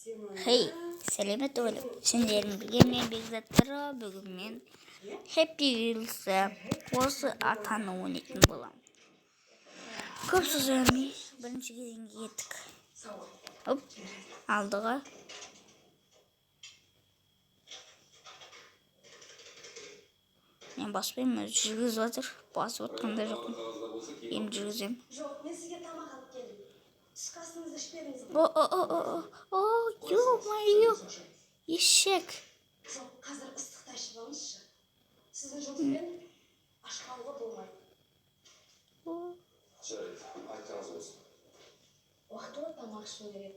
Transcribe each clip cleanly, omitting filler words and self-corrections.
Hey, selamet oğlum. Sendердің білгенмен бекзаттары бүгін мен Happy Wheels'ы осы атаны ойнайтын боламын. Көп сөз ойламай бірінші кезеңге кеттік. Оп, алдыға. Мен баспаймын, өзі жүргізіп жатыр. Басып отқанда жоқпын. Мен жүргіземін. Жоқ, мен сізге тамақ алып келдім. Түскі асыңызды ішіп едіңіз О, ё-моё, ешек. Жоқ, қазір ыстықта ішіп алыңызшы. Сіздің жұмыспен аш қалуға болмайды. Жарайды, айтқаныңыз болсын. Уақыты бар тамақ ішуім керек.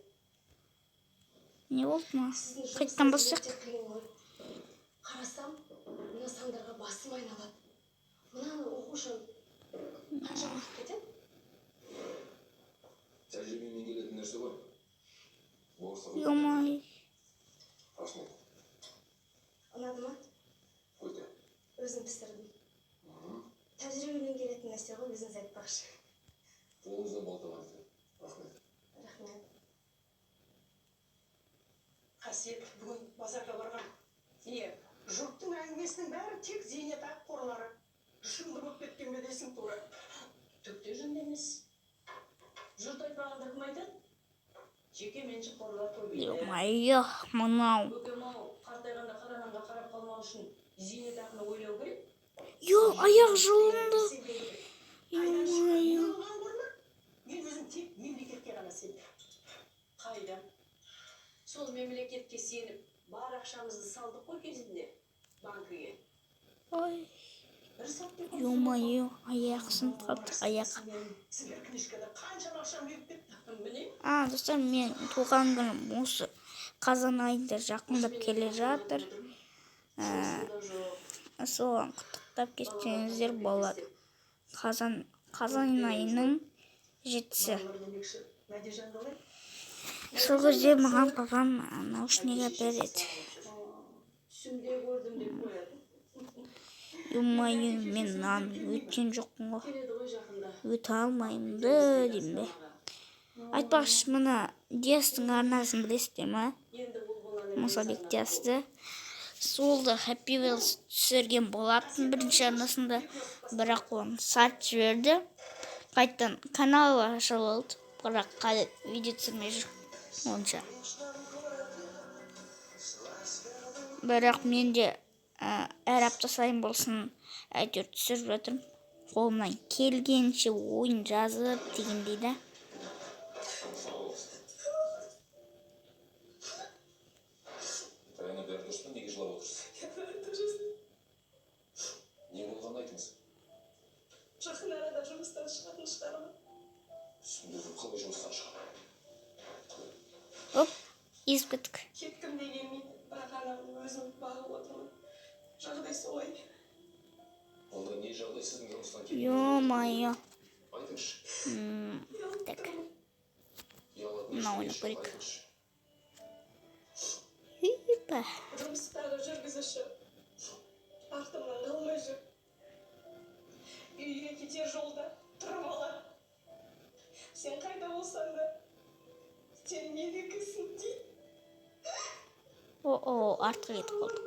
Не болды ма? Сіздің Қайттан жұмысыңыз бастық? өте қиын ғой. Қарасам, мына сандарға басым айналады. Мынаны оқу үшін қанша уақыт кетеді? Тәжірибемен келетін нәрсе ғой. Ё-моё. Рахмет. Ұнады ма? Өте. Өзім пісірдім. Тәжірибемен келетін нәрсе ғой, өзіңіз айтпақшы. Қолыңызда балталаңызды. Рахмет. Рахмет. Қасиет бүгін базарға барған. Жұрттың әңгімесінің бәрі тек зейнетақы қорлары. Жынды болып кеткен бе десің тура. Түкте жынды емес. Жұрт айтпағанда кім айтады? Жеке меншік қорлар көбейді. Ё-моё, мынау. Көкем-ау, қартайғанда қарананға қарап қалмау үшін зейнетақыны ойлау керек. Ё, аяқ жылынды. Қайдан шыққан Ё-моё. болған қорлар? Мен өзім тек мемлекетке ғана сенемін. Қайда? Сол мемлекетке сеніп, бар ақшамызды салдық қой кезінде банкіге. Ой, Бір сәтте ё-моё, аяқ сынып қалды, аяқ. сіздер книжкада қанша ақшам беріп кетті? Міне. Достар, мен туған күнім осы қазан айында жақындап келе жатыр. Соған құттықтап кетсеңіздер болады. Қазан айының 7-сі. Сол кезде маған папам наушник береді. Түсімде көрдім деп қояды. Ё-моё, мен наны өткен жоқпын ғой. Келеді ғой жақында. Өте алмаймын деймін бе. Айтпақшы, мына Диастың арнасын білесіздер ме? Енді бұл боланы Мұсабек Диасты. Солды Happy Wheels түсірген болатын бірінші арнасында, бірақ оны сатып жіберді. Қайттан канал ашып алды, бірақ қазір видео түсірмей жүр. Онша. Бірақ менде әр апта сайын болсын әйтеуір түсіріп жатырмын. Қолымнан келгенше ойын жазып дегендей да. Таяна бәрі дұрыс па, неге жылап отырсыз? Не болғанын айтыңыз. жақын арада жұмыстан шығатын шығармын. Түсіндіріп қалай жұмыстан шығады? Оп, езіп кеттік. Кеткім де келмейді, бірақ анам өзім бағып отырмын. Жағдай солай. Онда не жағдай сіздің жұмыстан кеткеніңіз? Ё-моё. Айтыңызшы. Так, Ұялатын мынау ешкім ойнап жоқ, көрейік. айтыңызшы. Хипа. Жұмыстағы жүргізуші артымнан қалмай жүр. Үйге кетер жолда тұрып алады. Сен қайда болсаң да, сен менікісің дейді. О, артқа кетіп қалдық.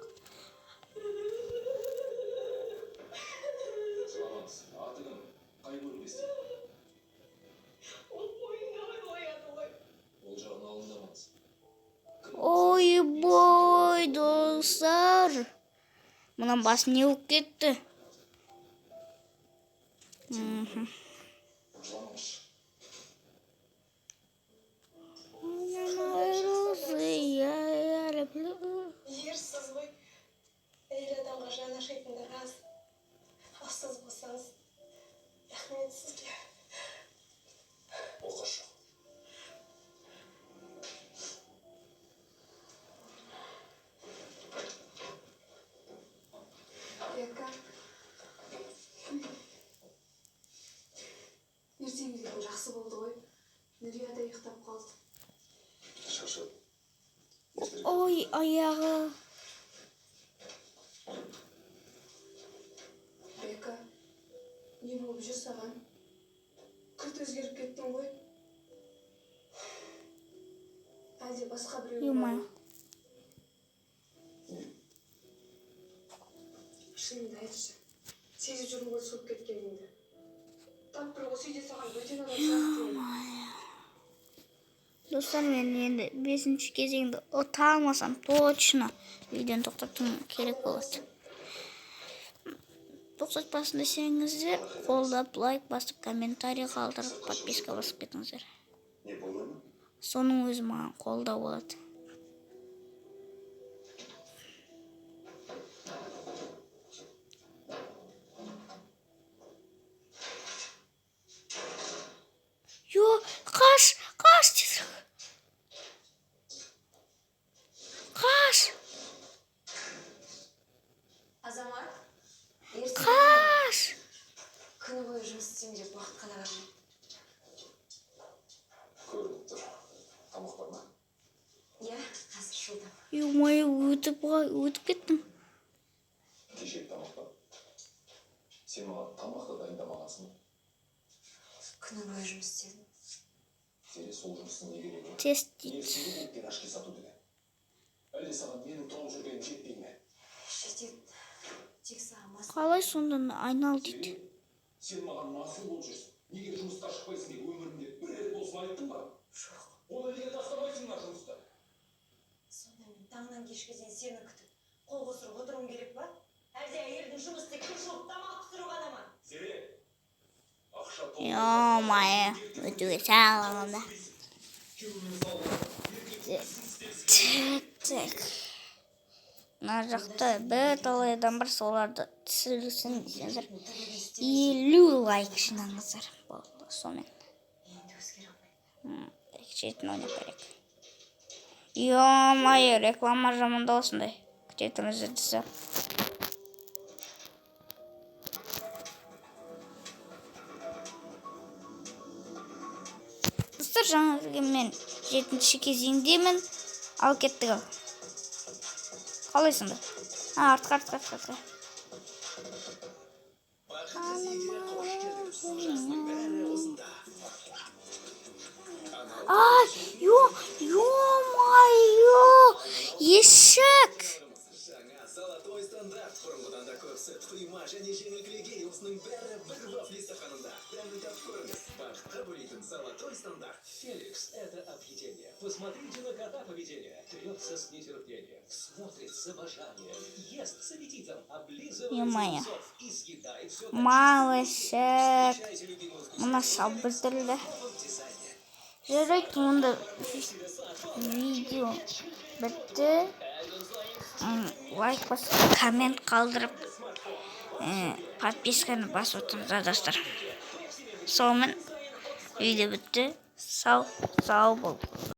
Жыламаңыз. Аты кім? Қай бөлімде істейді? Ол ойына қояды ғой. Ол жағын алындамаңыз. Ой-бой, достар. Мұнан басым не болып кетті? Жыламаңызшы. Егер сіз ғой, әйел адамға жаны ашитындар аз. Ал сіз болсаңыз, рахмет сізге. Оқашы. Ека. Ертеңгілерім жақсы болды ғой. Нүрия да ұйықтап қалды. Шаршады. Ой, аяғы. Ека, не болып жүр саған? Күрт өзгеріп кеттің ғой. әлде басқа біреу Юмай. шынымды айтшы. Сезіп жүрмін ғой суып кеткеніңді. Тап бір осы үйде саған бөтен адам сияқты. Достар, мен енді 5-ші кезеңді ұта алмасам точно видеоны тоқтатуым керек болады. Тоқтатпасын десеңіздер, қолдап лайк басып, комментарий қалдырып, подписка басып кетіңіздер. Не болмай ма? Соның өзі маған қолдау болады. Yo, қаш тезірек. Қаш. Азамат, Қаш. күні бойы жұмыс істеймін деп уақыт қалағанмын. Көрініп тұр. Тамақ бар ма? Иә, қазір жолда. Юмай, өтіп кеттім. Кешегі тамақ па? Сен маған тамақты дайындамағансың ба? Күні бойы жұмыс істедім. Сені сол жұмыстың неге береді? Тест Не дейді. үшін бұл пирожки сату деді? Әлде саған менің тауып жүргенім жетпей ме? Жетеді. Тек саған мас. Қалай сонда айнал дейді. Зере, сен маған масыл болып жүрсің. Неге жұмысқа шықпайсың деп өмірімде бір рет болсын айттың ба? Жоқ. Оны неге тастамайсың мына жұмысты? Сонда мен таңнан кешке дейін сені күтіп, қол қусырып отыруым керек па? Әлде әйелдің жұмысты күн жуып тамақ пісіру ғана ма? Зере, ақша Юмай, өтуге сағылымда. Так. Мына жақта бір талайдан бір соларды түсірсін десеңіздер, 50 лайк жинаңыздар. Болды, сонымен. Енді өзгере алмаймын. Шетін ойнап керек. Ё-май, реклама жаманда осындай. Күтетіңіздер десе. Достар, жаңа мен 7-ші кезеңдемін. Ал кеттік ал. Қалайсыңдар? Артқа. Ай, ё-майо, ешік. Жаңа золотой стандарт бұрынғыдан да көп сүт құйма және жеңілділігі осының бәрі бір вафли стақанында. Дәмін татып көріңіз. Бақытқа бөлейтін золотой стандарт. Феликс – это объедение. Посмотрите на кота поведение. Трется с нетерпением, смотрит с обожанием, ест с аппетитом, облизывает Ё-моё. зубцов и съедает все Малышек. Мына шал бітірілді. Жарайды, мұнда видео бітті. Лайк басып, коммент қалдырып, подписканы басып отырыңыздар достар. Сонымен видео бітті. Сау бол.